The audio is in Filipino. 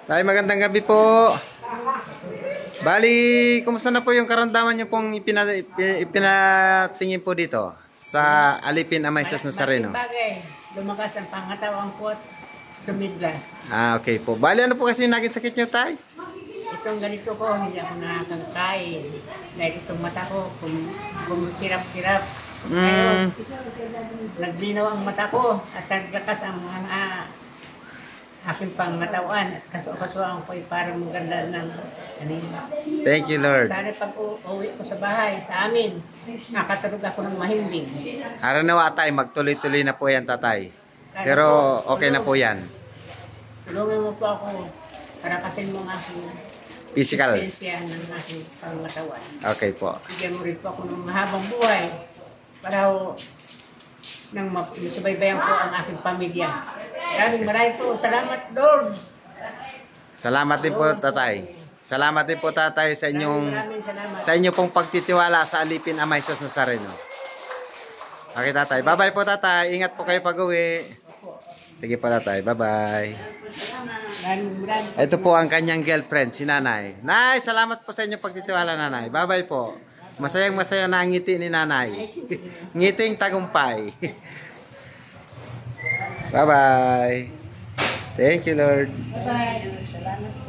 Tay, magandang gabi po. Bali, kumusta na po yung karamdaman niyo pong ipinatingin po dito sa Alipin Amay Sus Nazareno? Malaking bagay. Lumakas ang pangatawang ko at sumidla. Okay po. Bali, ano po kasi naging sakit niyo, Tay? Itong ganito ko, hindi ako nakakakain. Dahil itong mata ko, kumikirap-kirap. Ngayon, naglinaw ang mata ko at naglakas ang mga aking pangatawan. At kaso-kasuan ko ay parang maganda ng Thank you, Lord. sana pag uwi ko sa bahay, sa amin, nakatulog ako ng mahimbing. Aranawa, Tay, magtuloy-tuloy na po yan, Tatay. Pero okay na po yan. Tulungan mo po ako para kasin mo ang aking Physical. resistensya ng aking pangatawan. Okay po. Bigyan mo rin po ako ng mahabang buhay para nang masubaybayan ko ang aking pamilya. Maraming po. Salamat, Lord. Salamat din po, Tatay. Salamat din po, Tatay, sa Maraming salamat. inyo pong pagtitiwala sa Alipin Amay Sus Nazareno. Okay, Tatay. Bye-bye po, Tatay. Ingat po kayo pag-uwi. Sige po, Tatay. Bye-bye. Maraming Ito po ang kanyang girlfriend, si Nanay. Nay, salamat po sa inyong pagtitiwala, Nanay. Bye-bye po. Masayang-masaya na ang ngiti ni Nanay. Ngiting tagumpay. Bye-bye. Thank you, Lord. Bye-bye. Salamat.